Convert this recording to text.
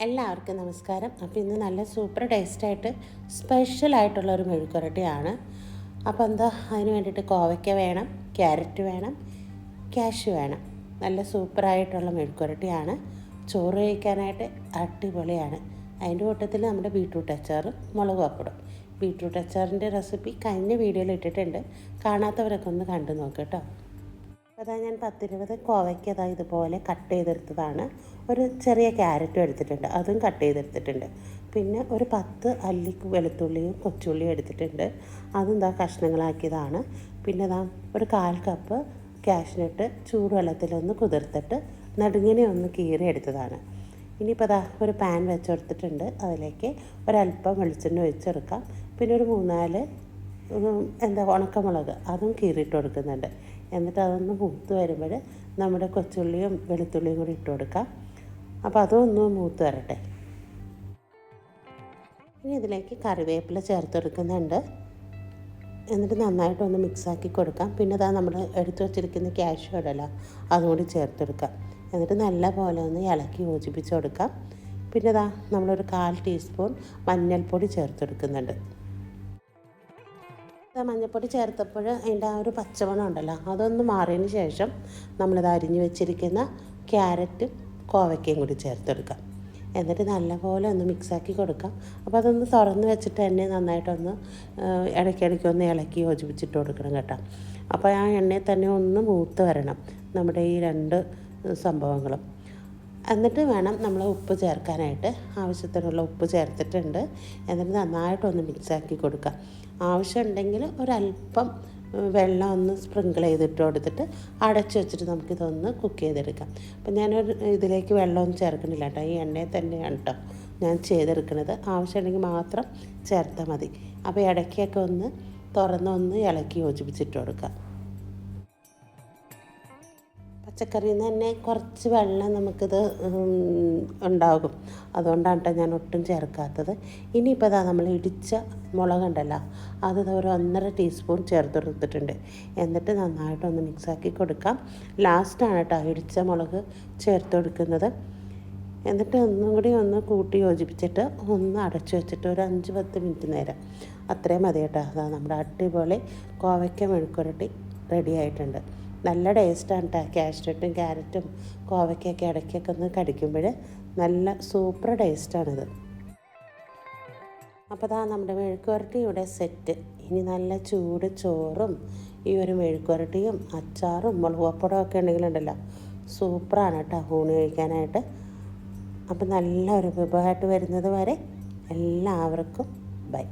എല്ലാവർക്കും നമസ്കാരം. അപ്പോൾ ഇന്ന് നല്ല സൂപ്പർ ടേസ്റ്റായിട്ട് സ്പെഷ്യലായിട്ടുള്ളൊരു മെഴുക്കുരട്ടിയാണ്. അപ്പോൾ എന്താ അതിന് വേണ്ടിയിട്ട് കോവയ്ക്ക വേണം, ക്യാരറ്റ് വേണം, ക്യാഷ്യൂ വേണം. നല്ല സൂപ്പറായിട്ടുള്ള മെഴുക്കുരട്ടിയാണ്. ചോറ് കഴിക്കാനായിട്ട് അടിപൊളിയാണ്. അതിൻ്റെ കൂട്ടത്തിൽ നമ്മുടെ ബീട്രൂട്ട് അച്ചാറും മുളക് പപ്പടും. ബീട്രൂട്ട് അച്ചാറിൻ്റെ റെസിപ്പി കഴിഞ്ഞ വീഡിയോയിൽ ഇട്ടിട്ടുണ്ട്. കാണാത്തവരൊക്കെ ഒന്ന് കണ്ടു നോക്ക് കേട്ടോ. അതാ ഞാൻ 10-20 കോവയ്ക്ക് ഇതുപോലെ കട്ട് ചെയ്തെടുത്തതാണ്. ഒരു ചെറിയ ക്യാരറ്റും എടുത്തിട്ടുണ്ട്, അതും കട്ട് ചെയ്തെടുത്തിട്ടുണ്ട്. പിന്നെ ഒരു 10 അല്ലി വെളുത്തുള്ളിയും കൊച്ചുള്ളിയും എടുത്തിട്ടുണ്ട്, അതും കഷ്ണങ്ങളാക്കിയതാണ്. പിന്നെ ഒരു 1/4 കപ്പ് കാഷ്നട്ട് ചൂടുവെള്ളത്തിലൊന്ന് കുതിർത്തിട്ട് നടുങ്ങിനെ ഒന്ന് കീറി എടുത്തതാണ്. ഇനിയിപ്പോൾ ഒരു പാൻ വെച്ചെടുത്തിട്ടുണ്ട്, അതിലേക്ക് ഒരല്പം വെളിച്ചെണ്ണ ഒഴിച്ചെടുക്കാം. പിന്നെ ഒരു 3-4 ഉണക്കമുളക് അതും കീറിയിട്ട് കൊടുക്കുന്നുണ്ട്. എന്നിട്ട് അതൊന്ന് മൂത്ത് വരുമ്പോൾ നമ്മുടെ കൊച്ചുള്ളിയും വെളുത്തുള്ളിയും കൂടി ഇട്ട് കൊടുക്കാം. അപ്പോൾ അതൊന്ന് മൂത്ത് വരട്ടെ. ഇനി ഇതിലേക്ക് കറിവേപ്പില ചേർത്ത് കൊടുക്കുന്നുണ്ട്. എന്നിട്ട് നന്നായിട്ടൊന്ന് മിക്സാക്കി കൊടുക്കാം. പിന്നെ നമ്മൾ എടുത്തു വച്ചിരിക്കുന്ന ക്യാഷ്യൂ ഇടല അതും കൂടി ചേർത്ത് കൊടുക്കാം. എന്നിട്ട് നല്ല പോലെ ഒന്ന് ഇളക്കി യോജിപ്പിച്ച് കൊടുക്കാം. പിന്നെ നമ്മളൊരു 1/4 ടീസ്പൂൺ മഞ്ഞൾപ്പൊടി ചേർത്ത് കൊടുക്കുന്നുണ്ട്. മഞ്ഞൾപ്പൊടി ചേർത്തപ്പോൾ അതിൻ്റെ ആ ഒരു പച്ചമണം ഉണ്ടല്ലോ, അതൊന്ന് മാറിയതിന് ശേഷം നമ്മളിത് അരിഞ്ഞ് വെച്ചിരിക്കുന്ന ക്യാരറ്റും കോവയ്ക്കയും കൂടി ചേർത്തെടുക്കാം. എന്നിട്ട് നല്ലപോലെ ഒന്ന് മിക്സാക്കി കൊടുക്കാം. അപ്പോൾ അതൊന്ന് തുറന്ന് വെച്ചിട്ട് തന്നെ നന്നായിട്ടൊന്ന് ഇടയ്ക്കിടയ്ക്കൊന്ന് ഇളക്കി യോജിപ്പിച്ചിട്ട് കൊടുക്കണം കേട്ടോ. അപ്പോൾ ആ എണ്ണയിൽ തന്നെ ഒന്ന് മൂത്ത് വരണം നമ്മുടെ ഈ 2 സംഭവങ്ങളും. എന്നിട്ട് വേണം നമ്മൾ ഉപ്പ് ചേർക്കാനായിട്ട്. ആവശ്യത്തിനുള്ള ഉപ്പ് ചേർത്തിട്ടുണ്ട്. എന്നിട്ട് നന്നായിട്ടൊന്ന് മിക്സാക്കി കൊടുക്കുക. ആവശ്യമുണ്ടെങ്കിൽ ഒരല്പം വെള്ളം ഒന്ന് സ്പ്രിങ്കിൾ ചെയ്തിട്ട് കൊടുത്തിട്ട് അടച്ചു വെച്ചിട്ട് നമുക്കിതൊന്ന് കുക്ക് ചെയ്തെടുക്കാം. അപ്പം ഞാനൊരു ഇതിലേക്ക് വെള്ളമൊന്നും ചേർക്കണില്ല കേട്ടോ, ഈ എണ്ണയിൽ തന്നെയാണ് കേട്ടോ ഞാൻ ചെയ്തെടുക്കുന്നത്. ആവശ്യമുണ്ടെങ്കിൽ മാത്രം ചേർത്താൽ മതി. അപ്പോൾ ഇടയ്ക്കൊക്കെ ഒന്ന് തുറന്നൊന്ന് ഇളക്കി യോജിപ്പിച്ചിട്ട് കൊടുക്കാം. പച്ചക്കറിയിൽ നിന്ന് തന്നെ കുറച്ച് വെള്ളം നമുക്കിത് ഉണ്ടാകും, അതുകൊണ്ടാണ് കേട്ടോ ഞാൻ ഒട്ടും ചേർക്കാത്തത്. ഇനിയിപ്പോൾ നമ്മൾ ഇടിച്ച മുളകുണ്ടല്ലോ, അത് ഒരു 1.5 ടീസ്പൂൺ ചേർത്ത് കൊടുത്തിട്ടുണ്ട്. എന്നിട്ട് നന്നായിട്ടൊന്ന് മിക്സാക്കി കൊടുക്കാം. ലാസ്റ്റാണ് കേട്ടോ ഇടിച്ച മുളക് ചേർത്ത് കൊടുക്കുന്നത്. എന്നിട്ട് ഒന്നും കൂടി ഒന്ന് കൂട്ടി യോജിപ്പിച്ചിട്ട് ഒന്ന് അടച്ചു വെച്ചിട്ട് ഒരു 5-10 മിനിറ്റ് നേരം അത്രയും മതി കേട്ടോ. നമ്മുടെ അടിപൊളി കോവയ്ക്ക മെഴുക്കുരട്ടി റെഡി ആയിട്ടുണ്ട്. നല്ല ടേസ്റ്റാണ് കേട്ടോ. കാഷ്നട്ടും ക്യാരറ്റും കോവയ്ക്കൊക്കെ ഇടയ്ക്കൊക്കെ ഒന്ന് കടിക്കുമ്പോൾ നല്ല സൂപ്പർ ടേസ്റ്റാണിത്. അപ്പോൾ നമ്മുടെ മെഴുക്കുരട്ടി ഇവിടെ സെറ്റ്. ഇനി നല്ല ചൂട് ചോറും ഈ ഒരു മെഴുക്കുരട്ടിയും അച്ചാറും മുളക് പപ്പടവും ഒക്കെ ഉണ്ടെങ്കിലുണ്ടല്ലോ, സൂപ്പറാണ് കേട്ടോ ഊണ് കഴിക്കാനായിട്ട്. അപ്പോൾ നല്ലൊരു വിഭവമായിട്ട് വരുന്നത് വരെ എല്ലാവർക്കും ബൈ.